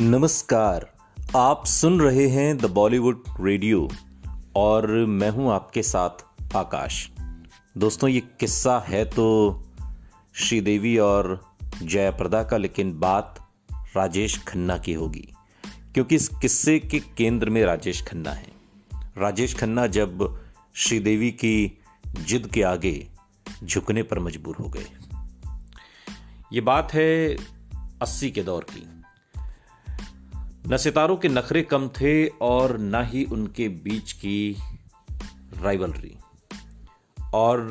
नमस्कार। आप सुन रहे हैं द बॉलीवुड रेडियो और मैं हूं आपके साथ आकाश। दोस्तों, ये किस्सा है तो श्रीदेवी और जयाप्रदा का, लेकिन बात राजेश खन्ना की होगी क्योंकि इस किस्से के केंद्र में राजेश खन्ना है। राजेश खन्ना जब श्रीदेवी की जिद के आगे झुकने पर मजबूर हो गए। ये बात है 80 के दौर की। न सितारों के नखरे कम थे और न ही उनके बीच की राइवलरी। और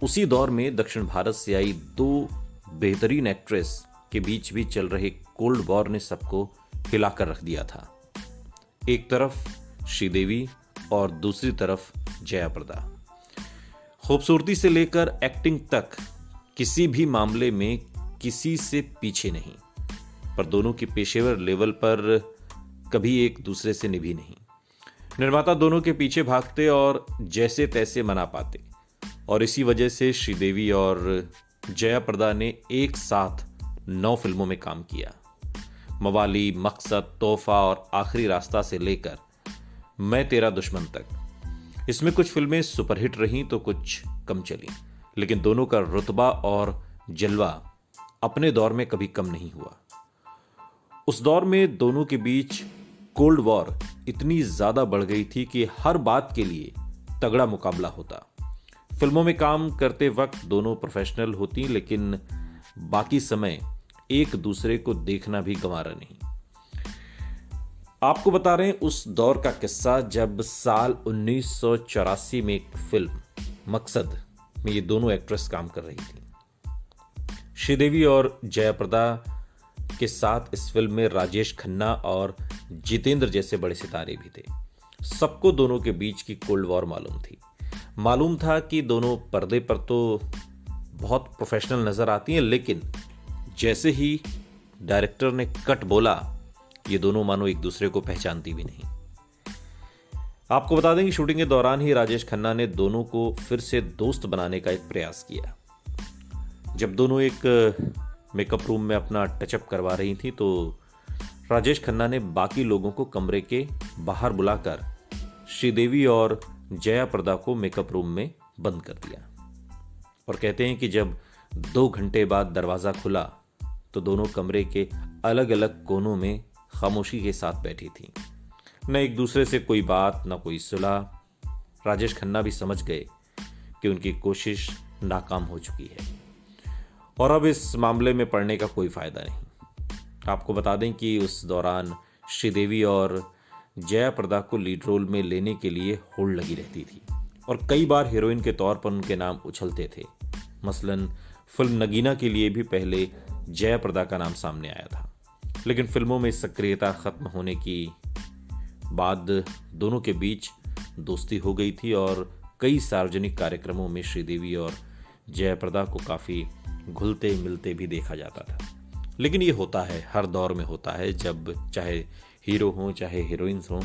उसी दौर में दक्षिण भारत से आई दो बेहतरीन एक्ट्रेस के बीच भी चल रहे कोल्ड वॉर ने सबको हिलाकर रख दिया था। एक तरफ श्रीदेवी और दूसरी तरफ जयाप्रदा। खूबसूरती से लेकर एक्टिंग तक किसी भी मामले में किसी से पीछे नहीं, पर दोनों की पेशेवर लेवल पर कभी एक दूसरे से निभी नहीं। निर्माता दोनों के पीछे भागते और जैसे तैसे मना पाते, और इसी वजह से श्रीदेवी और जयाप्रदा ने एक साथ 9 फिल्मों में काम किया। मवाली, मकसद, तोहफा और आखिरी रास्ता से लेकर मैं तेरा दुश्मन तक। इसमें कुछ फिल्में सुपरहिट रहीं तो कुछ कम चली, लेकिन दोनों का रुतबा और जलवा अपने दौर में कभी कम नहीं हुआ। उस दौर में दोनों के बीच कोल्ड वॉर इतनी ज्यादा बढ़ गई थी कि हर बात के लिए तगड़ा मुकाबला होता। फिल्मों में काम करते वक्त दोनों प्रोफेशनल होती, लेकिन बाकी समय एक दूसरे को देखना भी गंवारा नहीं। आपको बता रहे हैं उस दौर का किस्सा जब साल 1984 में एक फिल्म मकसद में ये दोनों एक्ट्रेस काम कर रही थी। श्रीदेवी और जयाप्रदा के साथ इस फिल्म में राजेश खन्ना और जितेंद्र जैसे बड़े सितारे भी थे। सबको दोनों के बीच की कोल्ड वॉर मालूम था कि दोनों पर्दे पर तो बहुत प्रोफेशनल नजर आती हैं, लेकिन जैसे ही डायरेक्टर ने कट बोला, ये दोनों मानो एक दूसरे को पहचानती भी नहीं। आपको बता दें कि शूटिंग के दौरान ही राजेश खन्ना ने दोनों को फिर से दोस्त बनाने का एक प्रयास किया। जब दोनों एक मेकअप रूम में अपना टचअप करवा रही थी तो राजेश खन्ना ने बाकी लोगों को कमरे के बाहर बुलाकर श्रीदेवी और जयाप्रदा को मेकअप रूम में बंद कर दिया। और कहते हैं कि जब 2 घंटे बाद दरवाजा खुला तो दोनों कमरे के अलग अलग कोनों में खामोशी के साथ बैठी थी। न एक दूसरे से कोई बात, न कोई सुलह। राजेश खन्ना भी समझ गए कि उनकी कोशिश नाकाम हो चुकी है और अब इस मामले में पड़ने का कोई फायदा नहीं। आपको बता दें कि उस दौरान श्रीदेवी और जयाप्रदा को लीड रोल में लेने के लिए होल्ड लगी रहती थी और कई बार हीरोइन के तौर पर उनके नाम उछलते थे। मसलन फिल्म नगीना के लिए भी पहले जयाप्रदा का नाम सामने आया था, लेकिन फिल्मों में सक्रियता खत्म होने की बाद दोनों के बीच दोस्ती हो गई थी और कई सार्वजनिक कार्यक्रमों में श्रीदेवी और जयाप्रदा को काफी घुलते मिलते भी देखा जाता था। लेकिन ये होता है, हर दौर में होता है, जब चाहे हीरो हो चाहे हीरोइंस हो।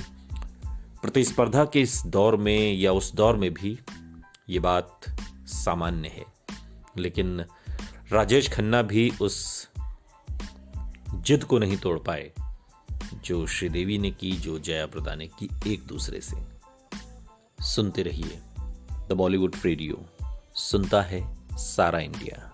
प्रतिस्पर्धा के इस दौर में या उस दौर में भी ये बात सामान्य है। लेकिन राजेश खन्ना भी उस जिद को नहीं तोड़ पाए जो श्रीदेवी ने की, जो जयाप्रदा ने की एक दूसरे से। सुनते रहिए द बॉलीवुड रेडियो, सुनता है सारा इंडिया।